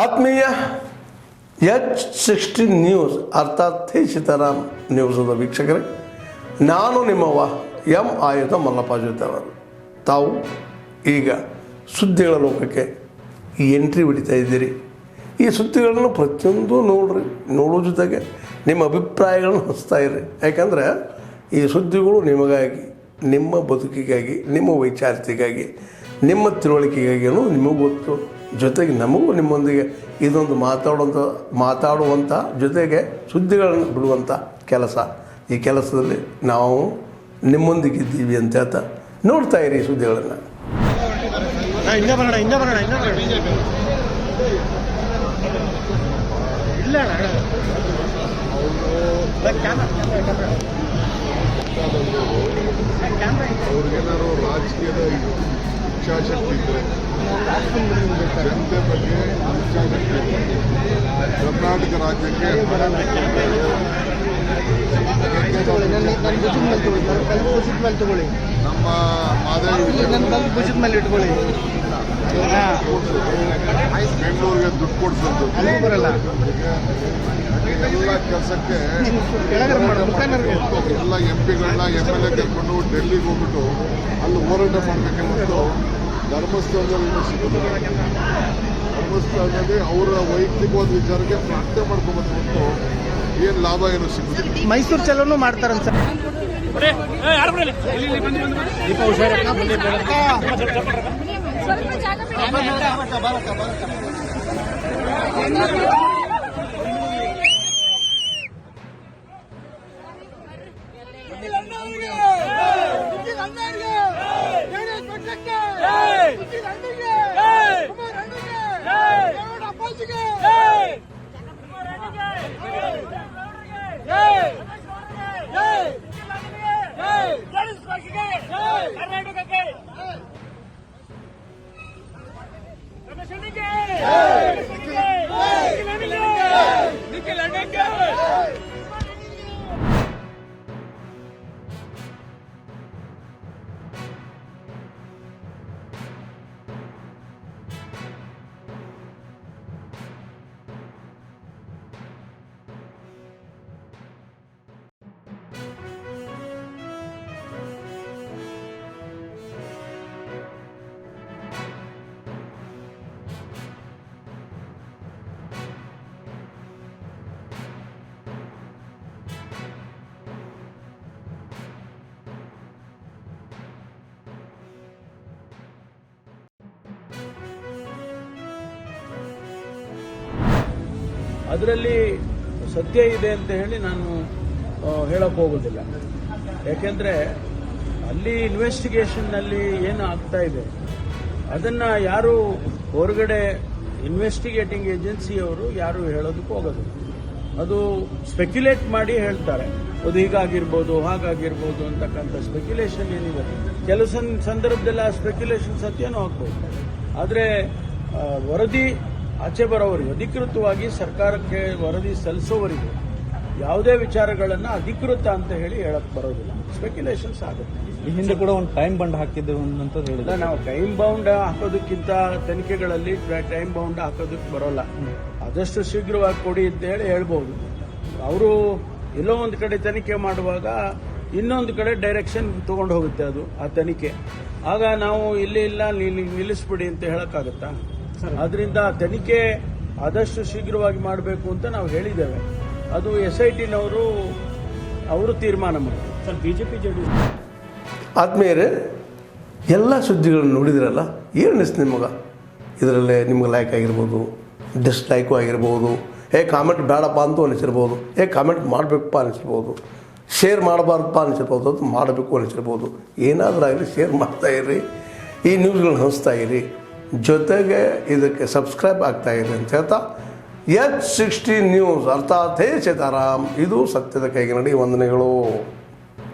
ಆತ್ಮೀಯ H16 news ಅರ್ಥಾತ್ ಸೀತಾರಾಮ್ ನ್ಯೂಸದ ವೀಕ್ಷಕರೇ, ನಾನು ನಿಮ್ಮವ ಎಂ ಆಯುಧ ಮಲ್ಲಪ್ಪ ಜೊತೆವರು. ತಾವು ಈಗ ಸುದ್ದಿಗಳ ಲೋಕಕ್ಕೆ ಎಂಟ್ರಿ ಹೊಡಿತಾ ಇದ್ದೀರಿ. ಈ ಸುದ್ದಿಗಳನ್ನು ಪ್ರತಿಯೊಂದು ನೋಡೋ ಜೊತೆಗೆ ನಿಮ್ಮ ಅಭಿಪ್ರಾಯಗಳನ್ನು ಹಂಚ್ತಾ ಇರ್ರಿ. ಯಾಕಂದರೆ ಈ ಸುದ್ದಿಗಳು ನಿಮಗಾಗಿ, ನಿಮ್ಮ ಬದುಕಿಗಾಗಿ, ನಿಮ್ಮ ವೈಚಾರಿಕೆಗಾಗಿ, ನಿಮ್ಮ ತಿಳುವಳಿಕೆಗಾಗಿಯೂ ನಿಮಗೂ ಗೊತ್ತು. ಜೊತೆಗೆ ನಮಗೂ ನಿಮ್ಮೊಂದಿಗೆ ಇದೊಂದು ಮಾತಾಡುವಂಥ ಜೊತೆಗೆ ಸುದ್ದಿಗಳನ್ನು ಬಿಡುವಂಥ ಕೆಲಸ. ಈ ಕೆಲಸದಲ್ಲಿ ನಾವು ನಿಮ್ಮೊಂದಿಗಿದ್ದೀವಿ ಅಂತ ಹೇಳ್ತಾ ನೋಡ್ತಾ ಇರಿ ಸುದ್ದಿಗಳನ್ನು. ಅವ್ರಿಗೇನಾದ್ರು ರಾಜಕೀಯದ ಇಚ್ಛಾಶಕ್ತಿ ಇದ್ದರೆ, ಜನತೆ ಬಗ್ಗೆ ಇಚ್ಛಾಶಕ್ತಿ ಇದ್ದರೆ ಕರ್ನಾಟಕ ರಾಜ್ಯಕ್ಕೆ ನಮ್ಮ ಮಾದೇವಿ ಬೆಂಗಳೂರಿಗೆ ದುಡ್ಡು ಕೊಡಿಸೋದು ಬರಲ್ಲ. ಎಲ್ಲ ಕೆಲಸಕ್ಕೆ ಎಲ್ಲ MP ಗಳನ್ನ MLA ಕರ್ಕೊಂಡು ಡೆಲ್ಲಿಗೆ ಹೋಗ್ಬಿಟ್ಟು ಅಲ್ಲಿ ಹೋರಾಟ ಮಾಡಬೇಕೆ ಹೊರತು ಧರ್ಮಸ್ಥಳದಲ್ಲಿ ಅವರ ವೈಯಕ್ತಿಕವಾದ ವಿಚಾರಕ್ಕೆ ಪ್ರಾರ್ಥನೆ ಮಾಡ್ಕೊಬೋದು ಹೊರತು ಏನು ಲಾಭ ಏನು ಸಿಗುತ್ತೆ. ಮೈಸೂರು ಚಲೋನು ಮಾಡ್ತಾರಂತ ಅದರಲ್ಲಿ ಸತ್ಯ ಇದೆ ಅಂತ ಹೇಳಿ ನಾನು ಹೇಳಕ್ಕೆ ಹೋಗೋದಿಲ್ಲ. ಯಾಕೆಂದರೆ ಅಲ್ಲಿ ಇನ್ವೆಸ್ಟಿಗೇಷನ್ನಲ್ಲಿ ಏನು ಆಗ್ತಾ ಇದೆ ಅದನ್ನು ಯಾರು ಹೊರಗಡೆ ಇನ್ವೆಸ್ಟಿಗೇಟಿಂಗ್ ಏಜೆನ್ಸಿಯವರು ಯಾರು ಹೇಳೋದಕ್ಕೆ ಹೋಗೋದು. ಅದು ಸ್ಪೆಕ್ಯುಲೇಟ್ ಮಾಡಿ ಹೇಳ್ತಾರೆ, ಅದು ಹೀಗಾಗಿರ್ಬೋದು ಹಾಗಾಗಿರ್ಬೋದು ಅಂತಕ್ಕಂಥ ಸ್ಪೆಕ್ಯುಲೇಷನ್ ಏನಿದೆ. ಕೆಲವು ಸಂದರ್ಭದಲ್ಲಿ ಆ ಸ್ಪೆಕ್ಯುಲೇಷನ್ ಸತ್ಯನೂ ಆಗ್ಬೋದು. ಆದರೆ ವರದಿ ಆಚೆ ಬರೋವರೆಗೂ ಅಧಿಕೃತವಾಗಿ ಸರ್ಕಾರಕ್ಕೆ ವರದಿ ಸಲ್ಲಿಸೋವರೆಗೂ ಯಾವುದೇ ವಿಚಾರಗಳನ್ನು ಅಧಿಕೃತ ಅಂತ ಹೇಳಿ ಹೇಳಕ್ ಬರೋದಿಲ್ಲ. ಸ್ಪೆಕ್ಯುಲೇಷನ್ಸ್ ಆಗುತ್ತೆ. ಈ ಹಿಂದೆ ಕೂಡ ಒಂದು ಟೈಮ್ ಬಾಂಡ್ ಹಾಕಿದ್ದೇವೆ ಅಂತ ಹೇಳಿದ್ರೆ ನಾವು ಟೈಮ್ ಬೌಂಡ್ ಹಾಕೋದಕ್ಕಿಂತ ತನಿಖೆಗಳಲ್ಲಿ ಟೈಮ್ ಬೌಂಡ್ ಹಾಕೋದಕ್ಕೆ ಬರೋಲ್ಲ. ಆದಷ್ಟು ಶೀಘ್ರವಾಗಿ ಕೊಡಿ ಅಂತ ಹೇಳಿ ಹೇಳ್ಬೋದು. ಅವರು ಎಲ್ಲೋ ಒಂದು ಕಡೆ ತನಿಖೆ ಮಾಡುವಾಗ ಇನ್ನೊಂದು ಕಡೆ ಡೈರೆಕ್ಷನ್ ತಗೊಂಡು ಹೋಗುತ್ತೆ ಅದು ಆ ತನಿಖೆ. ಆಗ ನಾವು ಇಲ್ಲಿ ಇಲ್ಲ ನಿಲ್ಲಿಸ್ಬಿಡಿ ಅಂತ ಹೇಳಕ್ಕಾಗತ್ತಾ? ಅದರಿಂದ ತನಿಖೆ ಆದಷ್ಟು ಶೀಘ್ರವಾಗಿ ಮಾಡಬೇಕು ಅಂತ ನಾವು ಹೇಳಿದ್ದೇವೆ. ಅದು SIT-ನವರು ಅವರು ತೀರ್ಮಾನ ಮಾಡ್ತಾರೆ. ಸರ್, BJP JDS ಆತ್ಮೀಯರೇ, ಎಲ್ಲ ಸುದ್ದಿಗಳನ್ನು ನೋಡಿದ್ರಲ್ಲ, ಏನು ಅನಿಸ್ತು ನಿಮಗೆ? ಇದರಲ್ಲೇ ನಿಮ್ಗೆ ಲೈಕ್ ಆಗಿರ್ಬೋದು, ಡಿಸ್ಲೈಕು ಆಗಿರ್ಬೋದು, ಕಾಮೆಂಟ್ ಬೇಡಪ್ಪ ಅಂತೂ ಅನಿಸಿರ್ಬೋದು, ಕಾಮೆಂಟ್ ಮಾಡಬೇಕಪ್ಪ ಅನಿಸಿರ್ಬೋದು, ಶೇರ್ ಮಾಡಬಾರ್ದಪ್ಪ ಅನಿಸಿರ್ಬೋದು, ಅದು ಮಾಡಬೇಕು ಅನಿಸಿರ್ಬೋದು. ಏನಾದರೂ ಆಗಲಿ ಶೇರ್ ಮಾಡ್ತಾಯಿರ್ರಿ, ಈ ನ್ಯೂಸ್ಗಳನ್ನ ಹಂಚ್ತಾ ಇರಿ, ಜೊತೆಗೆ ಇದಕ್ಕೆ ಸಬ್ಸ್ಕ್ರೈಬ್ ಆಗ್ತಾಯಿರಿ ಅಂತ ಹೇಳ್ತಾ H16 ನ್ಯೂಸ್ ಅರ್ಥಾತ್ ಸೀತಾರಾಮ್, ಇದು ಸತ್ಯದ ಕೈಗೆ ನಡಿ. ವಂದನೆಗಳು.